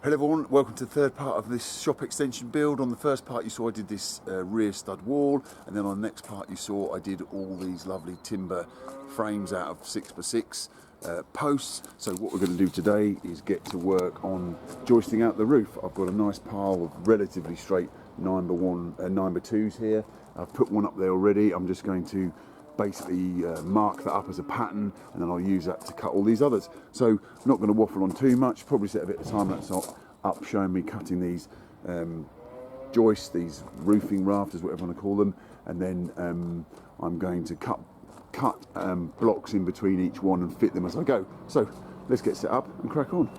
Hello everyone, welcome to the third part of this shop extension build. On the first part you saw I did this rear stud wall, and then on the next part you saw I did all these lovely timber frames out of 6x6 posts. So what we're going to do today is get to work on joisting out the roof. I've got a nice pile of relatively straight 9x2s here. I've put one up there already. I'm just going to basically mark that up as a pattern, and then I'll use that to cut all these others. So I'm not going to waffle on too much, probably set a bit of time lapse up showing me cutting these joists, these roofing rafters, whatever you want to call them, and then I'm going to cut blocks in between each one and fit them as I go. So let's get set up and crack on.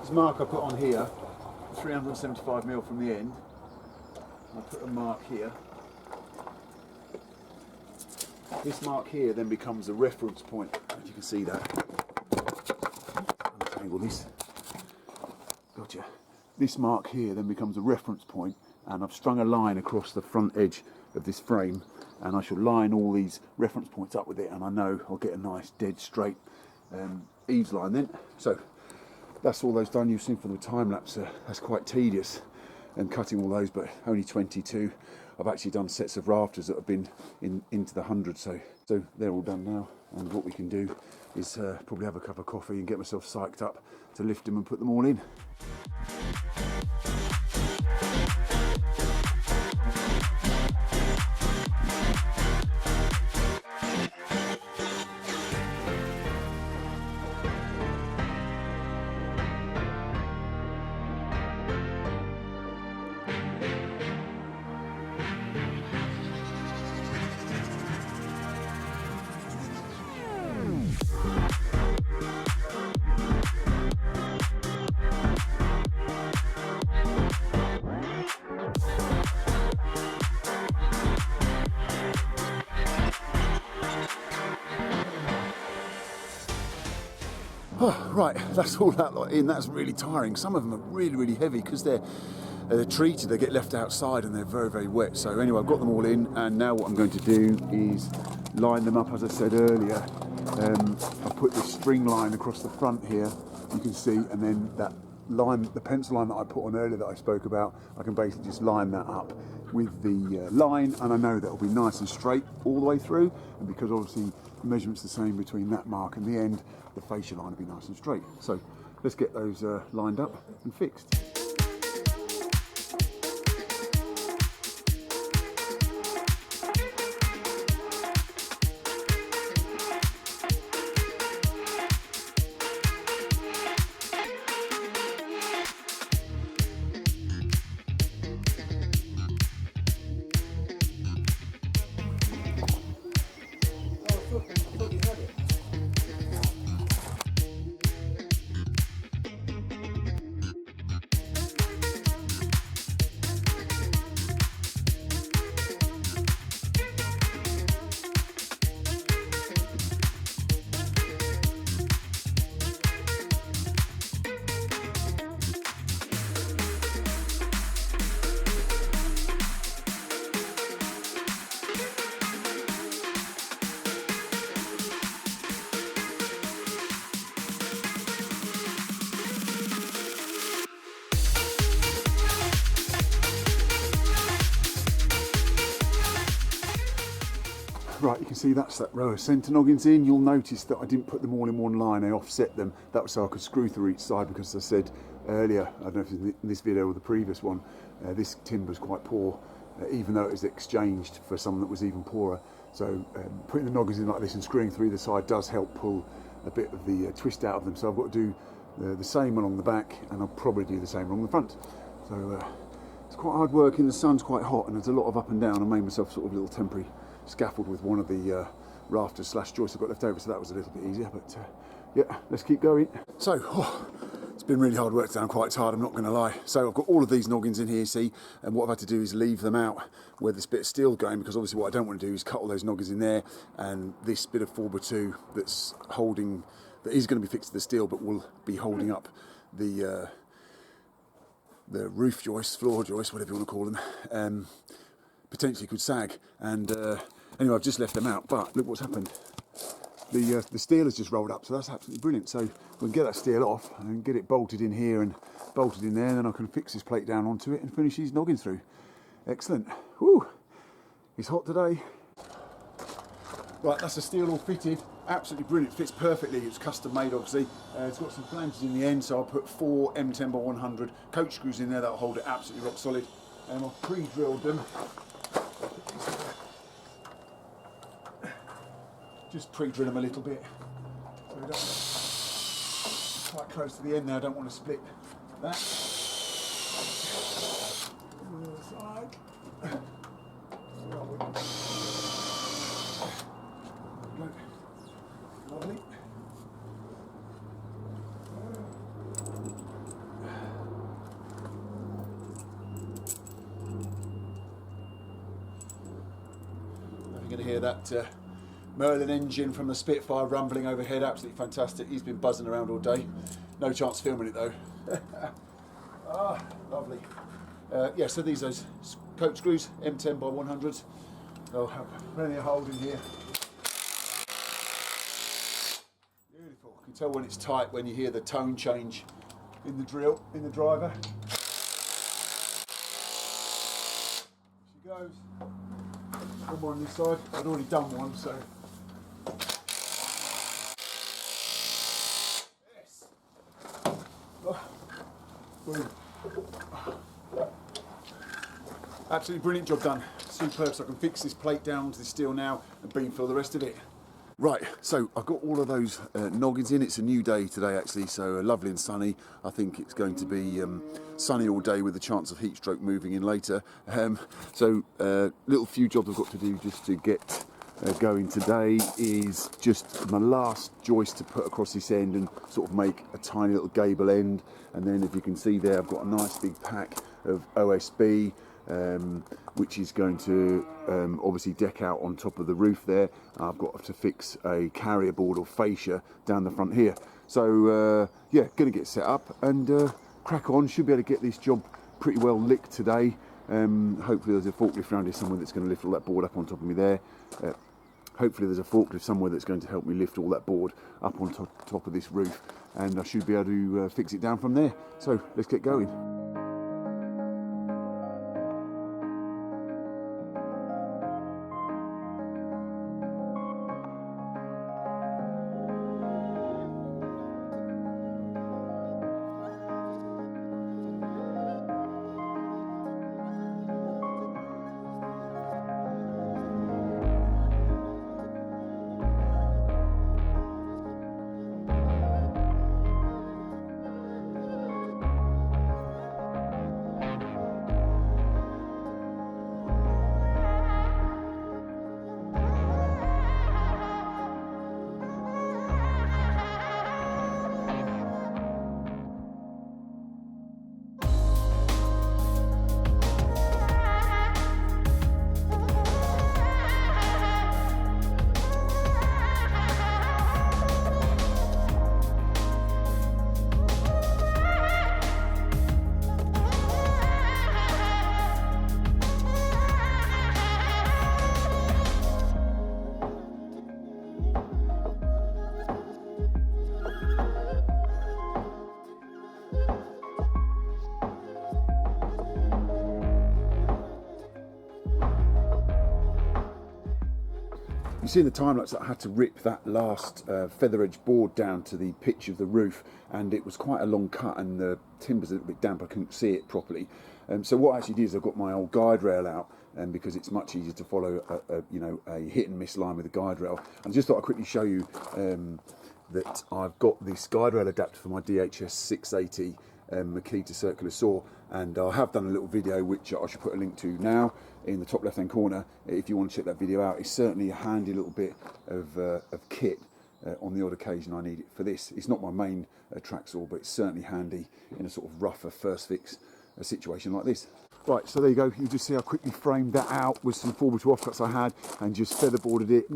This mark I put on here, 375mm from the end. I'll put a mark here. This mark here then becomes a reference point, as you can see that. Untangle this. Gotcha. This mark here then becomes a reference point, and I've strung a line across the front edge of this frame, and I shall line all these reference points up with it, and I know I'll get a nice dead straight eaves line then. So that's all those done. You've seen from the time lapse that's quite tedious, and cutting all those, but only 22. I've actually done sets of rafters that have been into the hundreds, so they're all done now. And what we can do is probably have a cup of coffee and get myself psyched up to lift them and put them all in. Oh, right, that's all that lot in. That's really tiring. Some of them are really heavy because they're treated. They get left outside and they're very wet. So anyway, I've got them all in, and now what I'm going to do is line them up as I said earlier. I've put this string line across the front here, you can see, and then that line, the pencil line that I put on earlier that I spoke about, I can basically just line that up with the line, and I know that will be nice and straight all the way through. And because obviously the measurement's the same between that mark and the end, the fascia line will be nice and straight. So let's get those lined up and fixed. thought you had it. Right, you can see that's that row of centre noggins in. You'll notice that I didn't put them all in one line, I offset them. That was so I could screw through each side, because as I said earlier, I don't know if it's in this video or the previous one, this timber's quite poor, even though it was exchanged for some that was even poorer. So putting the noggins in like this and screwing through the side does help pull a bit of the twist out of them. So I've got to do the same along the back, and I'll probably do the same along the front. So it's quite hard work, and the sun's quite hot, and there's a lot of up and down. I made myself sort of a little temporary scaffold with one of the rafters / joists I've got left over, so that was a little bit easier. But yeah, let's keep going. So it's been really hard work today. I'm quite tired, I'm not going to lie. So I've got all of these noggins in here, see, and what I've had to do is leave them out where this bit of steel going, because obviously what I don't want to do is cut all those noggins in there, and this bit of 4x2 that's holding, that is going to be fixed to the steel but will be holding up the roof joists, floor joists, whatever you want to call them, potentially could sag. And anyway, I've just left them out, but look what's happened. The steel has just rolled up, so that's absolutely brilliant. So we can get that steel off and get it bolted in here and bolted in there, and then I can fix this plate down onto it and finish these noggins through. Excellent. Woo! It's hot today. Right, that's the steel all fitted. Absolutely brilliant, fits perfectly. It's custom made, obviously. It's got some flanges in the end, so I'll put 4 M10x100 coach screws in there that'll hold it absolutely rock solid. And I've pre-drilled them. Just pre-drill them a little bit, so we don't, quite close to the end there. I don't want to split that. On the other side. Lovely. You're going to hear that Merlin engine from the Spitfire rumbling overhead, absolutely fantastic. He's been buzzing around all day. No chance filming it though. Ah, lovely. Yeah, so these are those coach screws, M10x100s. They'll have plenty of hold in here. Beautiful. You can tell when it's tight when you hear the tone change in the drill, in the driver. She goes. One more on this side. I'd already done one, so. Yes. Oh. Absolutely brilliant job done. Superb. So I can fix this plate down to the steel now and beam fill the rest of it. Right, so I've got all of those noggins in. It's a new day today actually, so lovely and sunny. I think it's going to be sunny all day with the chance of heat stroke moving in later. So little few jobs I've got to do just to get going today is just my last joist to put across this end and sort of make a tiny little gable end. And then if you can see there, I've got a nice big pack of OSB, which is going to obviously deck out on top of the roof there. I've got to fix a carrier board or fascia down the front here. So yeah, going to get set up and crack on. Should be able to get this job pretty well licked today. Hopefully there's a forklift around here somewhere that's going to lift all that board up on top of me there. Hopefully there's a forklift somewhere that's going to help me lift all that board up on top of this roof, and I should be able to fix it down from there. So let's get going. You see in the time lapse that I had to rip that last feather edge board down to the pitch of the roof, and it was quite a long cut and the timber's a little bit damp, I couldn't see it properly. So what I actually did is I got my old guide rail out, because it's much easier to follow a hit and miss line with a guide rail. And I just thought I'd quickly show you that I've got this guide rail adapter for my DHS 680 Makita circular saw, and I have done a little video which I should put a link to now in the top left hand corner if you want to check that video out. It's certainly a handy little bit of kit on the odd occasion I need it for this. It's not my main track saw, but it's certainly handy in a sort of rougher first fix situation like this. Right, so there you go. You just see I quickly framed that out with some 4x2 offcuts I had and just featherboarded it.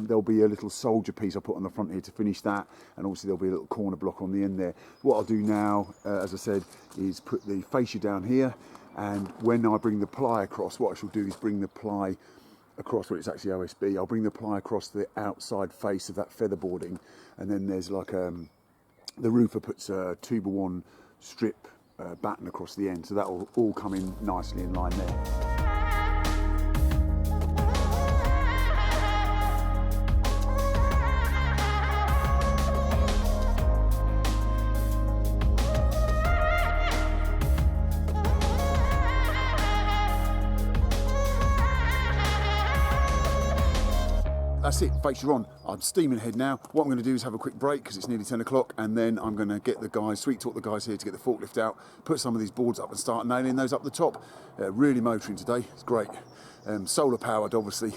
There'll be a little soldier piece I put on the front here to finish that, and obviously there'll be a little corner block on the end there. What I'll do now, as I said, is put the fascia down here, and when I bring the ply across, what I shall do is bring the ply across, well, it's actually OSB, I'll bring the ply across the outside face of that featherboarding, and then there's like the roofer puts a 2x1 strip batten across the end, so that will all come in nicely in line there. That's it, fascia on. I'm steaming ahead now. What I'm going to do is have a quick break because it's nearly 10 o'clock, and then I'm going to get the guys, sweet talk the guys here to get the forklift out, put some of these boards up and start nailing those up the top. Really motoring today, it's great. Solar powered, obviously.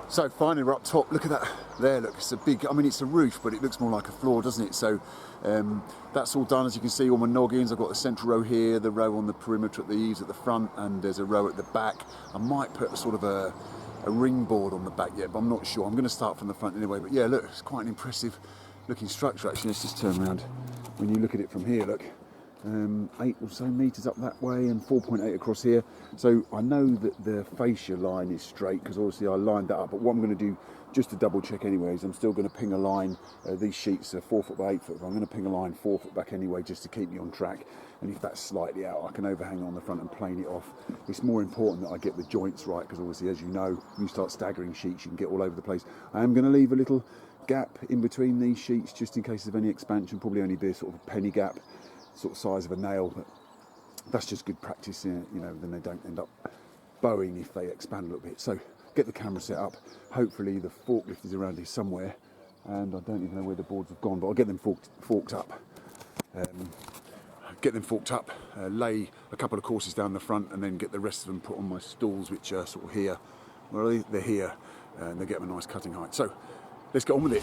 So finally we're up top. Look at that there, look, it's a big, I mean it's a roof, but it looks more like a floor, doesn't it? So that's all done. As you can see, all my noggins, I've got the central row here, the row on the perimeter at the eaves at the front, and there's a row at the back. I might put a sort of a ring board on the back yet, but I'm not sure. I'm going to start from the front anyway. But yeah, look, it's quite an impressive looking structure actually. Let's just turn around. When you look at it from here, look, 8 or so metres up that way and 4.8 across here. So I know that the fascia line is straight because obviously I lined that up, but what I'm going to do just to double check anyway is I'm still going to ping a line. These sheets are 4 foot by 8 foot, but I'm going to ping a line 4 foot back anyway just to keep me on track, and if that's slightly out I can overhang on the front and plane it off. It's more important that I get the joints right because obviously, as you know, when you start staggering sheets you can get all over the place. I am going to leave a little gap in between these sheets just in case of any expansion, probably only be a sort of a penny gap, sort of size of a nail, but that's just good practice, you know, then they don't end up bowing if they expand a little bit. So get the camera set up, hopefully the forklift is around here somewhere, and I don't even know where the boards have gone, but I'll get them forked up. Lay a couple of courses down the front and then get the rest of them put on my stools, which are sort of here. Well, they're here, and they get them a nice cutting height. So let's get on with it.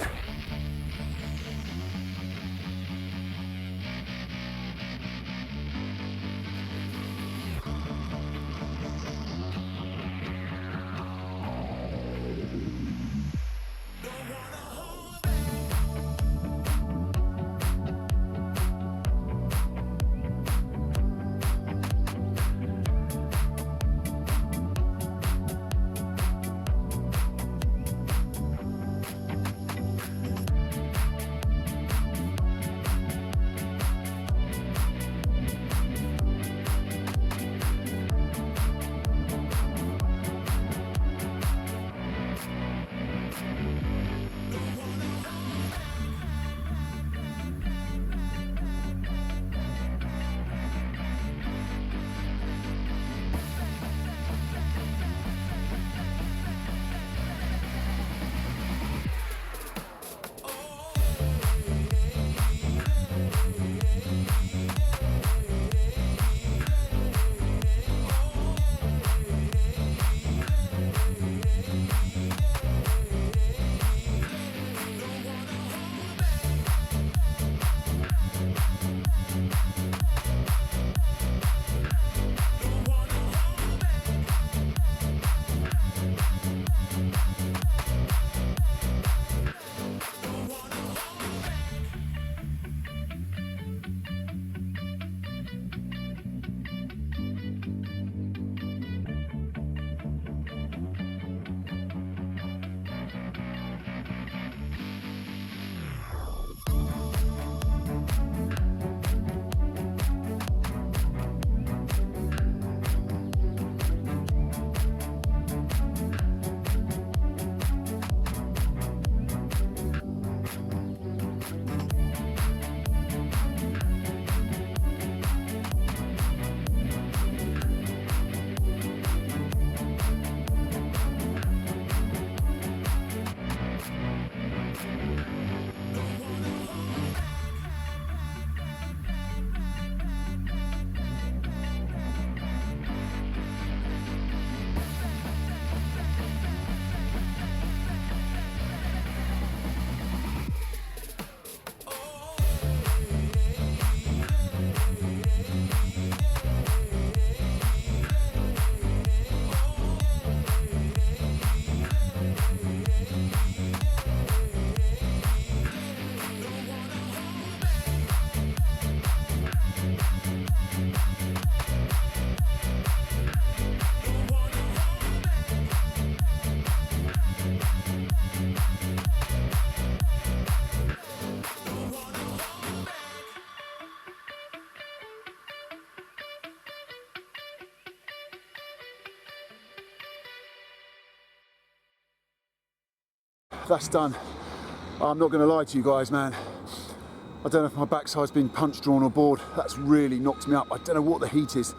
that's done. I'm not going to lie to you guys, man. I don't know if my backside's been punch drawn or bored. That's really knocked me up. I don't know what the heat is.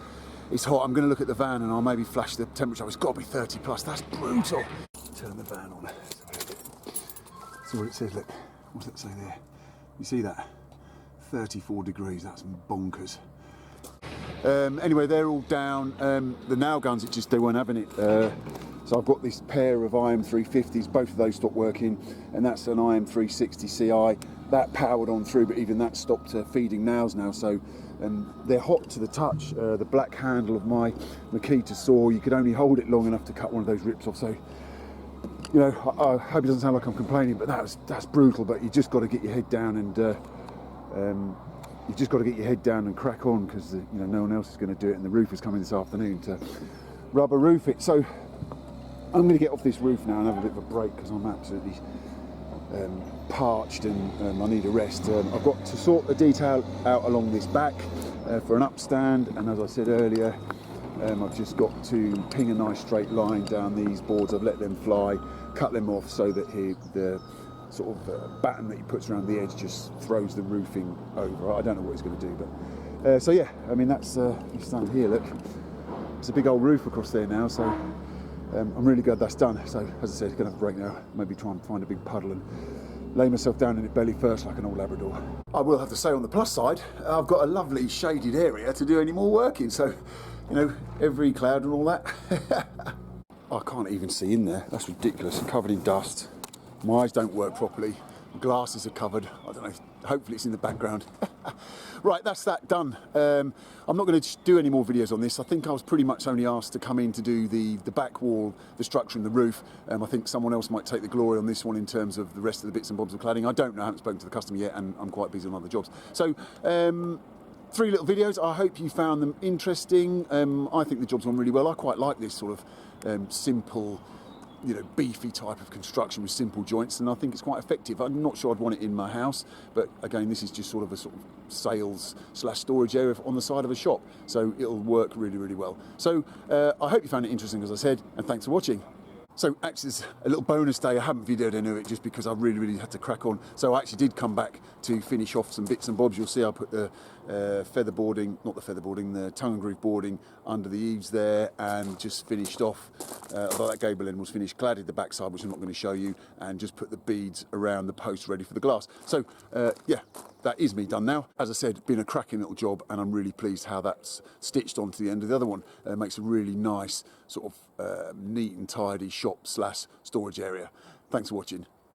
It's hot. I'm going to look at the van and I'll maybe flash the temperature. It's got to be 30 plus. That's brutal. Turn the van on. See what it says. Look, what's that say there? You see that? 34 degrees. That's bonkers. Anyway, they're all down. The nail guns, they weren't having it. So I've got this pair of IM350s. Both of those stopped working, and that's an IM360 CI. That powered on through, but even that stopped feeding nails now. So they're hot to the touch. The black handle of my Makita saw, you could only hold it long enough to cut one of those rips off. So, you know, I hope it doesn't sound like I'm complaining, but that's brutal. But you just got to get your head down and you've just got to get your head down and crack on, because you know, no one else is going to do it, and the roofer's coming this afternoon to rubber roof it. So I'm going to get off this roof now and have a bit of a break, because I'm absolutely parched and I need a rest. I've got to sort the detail out along this back for an upstand, and as I said earlier, I've just got to ping a nice straight line down these boards. I've let them fly, cut them off so that the sort of batten that he puts around the edge just throws the roofing over. I don't know what he's going to do, but so yeah, I mean, that's you stand here, look, it's a big old roof across there now, so I'm really glad that's done. So as I said, going to have a break now, maybe try and find a big puddle and lay myself down in it belly first like an old Labrador. I will have to say, on the plus side, I've got a lovely shaded area to do any more work in, so you know, every cloud and all that. I can't even see in there, that's ridiculous, covered in dust. My eyes don't work properly, the glasses are covered, I don't know, hopefully it's in the background. Right, that's that done. I'm not going to do any more videos on this. I think I was pretty much only asked to come in to do the back wall, the structure and the roof. I think someone else might take the glory on this one in terms of the rest of the bits and bobs of cladding. I don't know, I haven't spoken to the customer yet, and I'm quite busy on other jobs. So, 3 little videos. I hope you found them interesting. I think the job's gone really well. I quite like this sort of simple, you know, beefy type of construction with simple joints, and I think it's quite effective. I'm not sure I'd want it in my house, but again, this is just sort of a sort of sales / storage area on the side of a shop, so it'll work really, really well. So I hope you found it interesting, as I said, and thanks for watching. So actually, it's a little bonus day. I haven't videoed any of it just because I really had to crack on. So I actually did come back to finish off some bits and bobs. You'll see I put the feather boarding, not the feather boarding, the tongue and groove boarding under the eaves there, and just finished off, although that gable end was finished, cladded the backside, which I'm not going to show you, and just put the beads around the post ready for the glass. So yeah, that is me done now. As I said, been a cracking little job, and I'm really pleased how that's stitched onto the end of the other one. It makes a really nice sort of neat and tidy shop / storage area. Thanks for watching.